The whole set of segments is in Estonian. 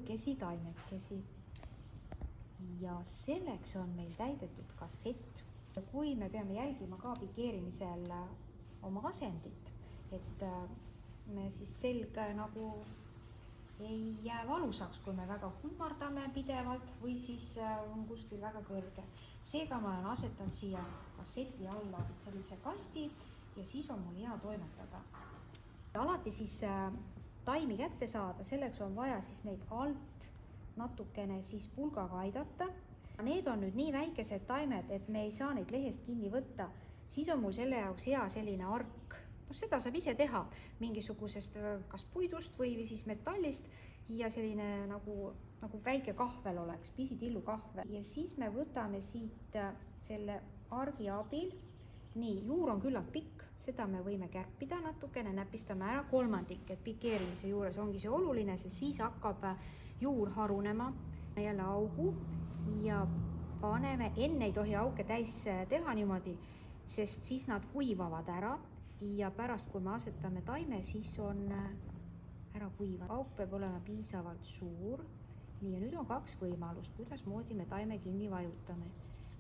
ajukesi taimekesi. Ja selleks on meil täidetud kassett. Kui me peame jälgima ka pikeerimisel oma asendit, et me siis selg nagu ei jää valusaks, kui me väga kummardame pidevalt või siis on kuskil väga kõrge. Seega ma olen asetanud siia kasseti alla sellise kasti ja siis on mul hea toimetada. Alati siis taimi kätte saada, selleks on vaja siis neid alt natukene siis pulgaga aidata. Need on nüüd nii väikesed taimed, et me ei saa neid lehest kinni võtta. Siis on mul selle jaoks hea selline ark. Seda saab ise teha mingisugusest kas puidust või siis metallist ja selline nagu väike kahvel oleks, pisitillu kahvel. Ja siis me võtame siit selle argi abil. Nii, juur on küllalt pikk, seda me võime kärpida natukene, näpistame ära kolmandik, et pikeerimise juures ongi see oluline, sest siis hakkab juur harunema. Jälle augu ja paneme, enne ei tohi auke täis teha niimoodi, sest siis nad kuivavad ära ja pärast, kui me asetame taime, siis on ära kuivad. Auk peab olema piisavalt suur. Nii, ja nüüd on kaks võimalust, kuidas moodi me taime kinni vajutame.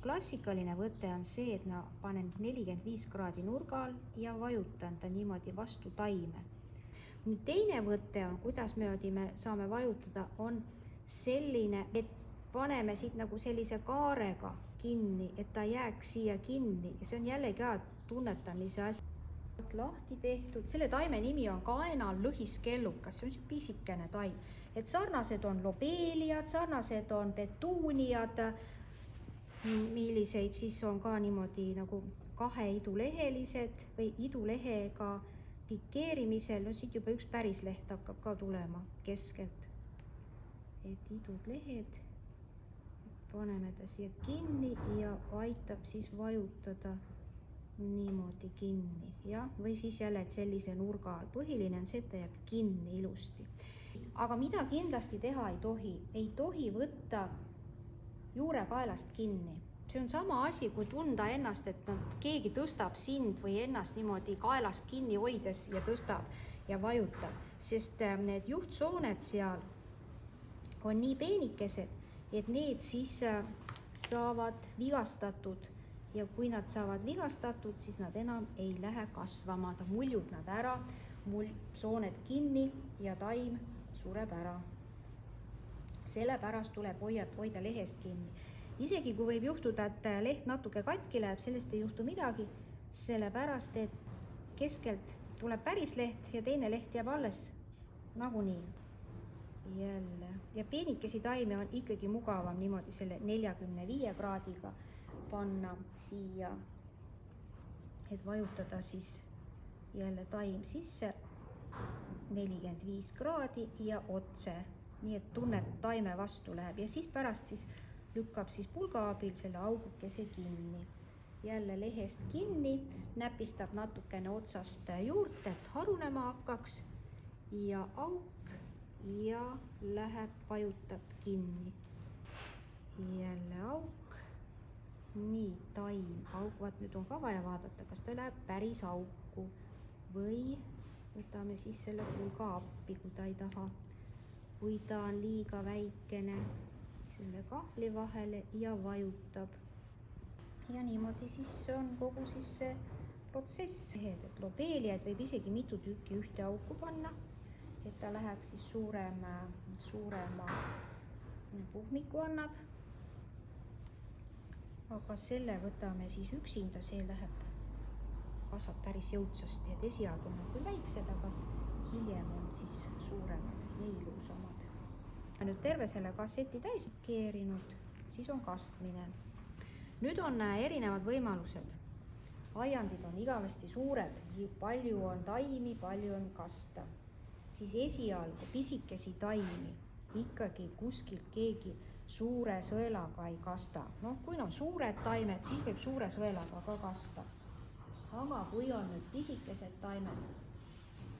Klassikaline võte on see, et ma panen 45 kraadi nurga all ja vajutan ta niimoodi vastu taime. Nüüd teine võte on, kuidas me saame vajutada, on selline, et paneme siit nagu sellise kaarega kinni, et ta jääks siia kinni ja see on jälle ka tunnetamise asi. Lahti tehtud, selle taime nimi on kaenal lõhiskellukas, see on pisikene taim, et sarnased on lobeeliad, sarnased on petuuniad, milliseid siis on ka niimoodi nagu kahe idulehelised või idulehega pikeerimisel, no siit juba üks päris leht hakkab ka tulema keskelt, et idud lehed, paneme ta siia kinni ja aitab siis vajutada niimoodi kinni, ja, või siis jälle sellise nurga all. Põhiline on see, et ta jääb kinni ilusti. Aga mida kindlasti teha ei tohi võtta juurekaelast kinni. See on sama asi, kui tunda ennast, et keegi tõstab sind või ennast niimoodi kaelast kinni hoides ja tõstab ja vajutab, sest need juhtsooned seal on nii peenikesed, et need siis saavad vigastatud ja kui nad saavad vigastatud, siis nad enam ei lähe kasvama, ta muljub nad ära, sooned kinni ja taim sureb ära. Sellepärast tuleb hoida lehest kinni. Isegi kui võib juhtuda, et leht natuke katki läheb, sellest ei juhtu midagi, sellepärast, et keskelt tuleb päris leht ja teine leht jääb alles nagunii. Jälle. Ja peenikesi taime on ikkagi mugavam niimoodi selle 45 kraadiga panna siia, et vajutada siis jälle taim sisse 45 kraadi ja otse, nii et tunnet taime vastu läheb ja siis pärast siis lükkab siis pulga abil selle augukese kinni. Jälle lehest kinni, näpistab natukene otsast juurt, et harunema hakkaks ja auk ja läheb, vajutab kinni. Jälle auk. Nii, taim, auk, vaat nüüd on ka vaja vaadata, kas ta läheb päris auku või võtame siis selle pulga appi, kui ta ei taha. Kui ta on liiga väikene, selle kahvli vahele ja vajutab. Ja niimoodi siis on kogu siis see protsess. Et lobeeliaid võib isegi mitu tükki ühte auku panna, et ta läheks siis suurema puhmiku annab. Aga selle võtame siis üksinda, see kasvab päris jõudsasti, et esialgu on küll väiksed, aga hiljem on siis suuremad ja ilusamad. Nüüd terve selle kasseti täis keerinud, siis on kastmine. Nüüd on erinevad võimalused. Aiandid on igavesti suured, palju on taimi, palju on kasta. Siis esialgu pisikesi taimi ikkagi kuskilt keegi suure sõelaga ei kasta. Kui on suured taimed, siis võib suure sõelaga ka kasta. Aga kui on nüüd pisikesed taimed,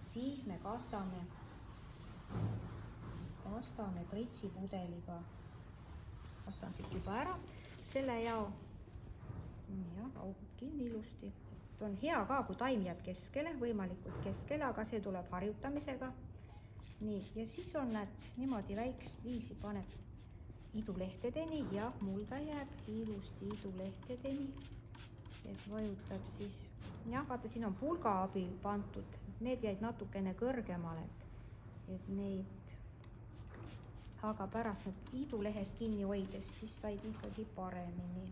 siis me kastame pritsipudeliga. Kastan siit juba ära selle jao. Ja augud kinni ilusti. On hea ka, kui taim jääb keskele, võimalikult keskele, aga see tuleb harjutamisega. nii, ja siis on need niimoodi väikest viisi paneb idulehtedeni ja mul ta jääb ilusti idulehtedeni. Et vajutab siis, jah, vaata, siin on pulga abil pandud, need jäid natukene kõrgemale, et neid, aga pärast need idulehest kinni hoides, siis said ikkagi paremini.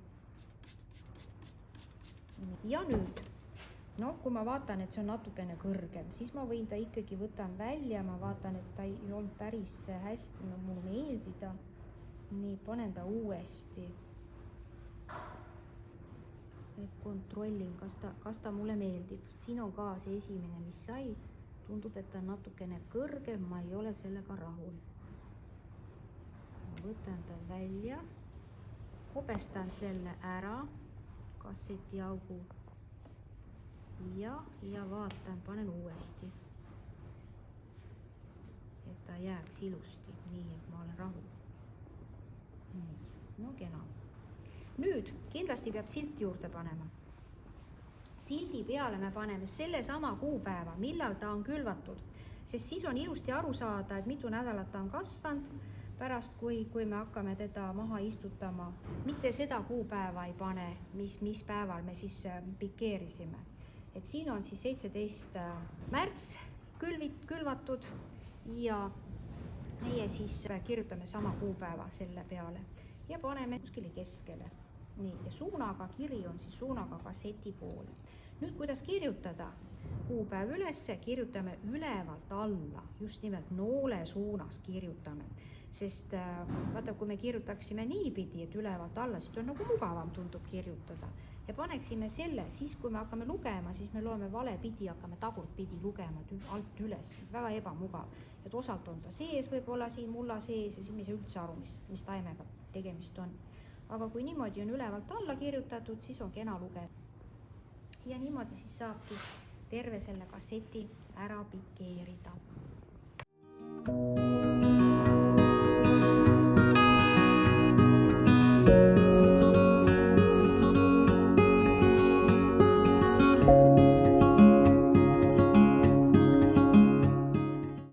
Ja nüüd, noh, kui ma vaatan, et see on natukene kõrgem, siis ma võin ta ikkagi võtan välja, ma vaatan, et ta ei olnud päris hästi mulle meeldida. Nii, panen ta uuesti. Et kontrollin, kas ta mulle meeldib. Siin on ka see esimene, mis sai. Tundub, et ta on natukene kõrgem, ma ei ole sellega rahul. Ma võtan ta välja, hobestan selle ära, kassetiaugu ja vaatan, panen uuesti, et ta jääks ilusti, nii et ma olen rahul. Nii, no kena. Nüüd kindlasti peab silti juurde panema. Sildi peale me paneme selle sama kuupäeva, millal ta on külvatud, sest siis on ilusti aru saada, et mitu nädalat ta on kasvanud pärast, kui me hakkame teda maha istutama. Mitte seda kuupäeva ei pane, mis päeval me siis pikeerisime. Et siin on siis 17. märts külvatud ja meie siis kirjutame sama kuupäeva selle peale ja paneme kuskile keskele. Nii, ja suunaga kiri on siis suunaga kasseti poole. Nüüd, kuidas kirjutada? Kuupäev ülesse, kirjutame ülevalt alla, just nimelt noole suunas kirjutame. Sest vaata, kui me kirjutaksime niipidi, et ülevalt alla, siis on nagu mugavam tundub kirjutada. Ja paneksime selle, siis kui me hakkame lugema, siis me loeme vale pidi, hakkame tagurpidi lugema alt üles. Väga ebamugav. Et osalt on ta sees, võib-olla siin mulla sees ja siis me ei saa üldse aru, mis taimega tegemist on. Aga kui niimoodi on ülevalt alla kirjutatud, siis on kena lugeda. Ja niimoodi siis saabki terve selle kasseti ära pikeerida.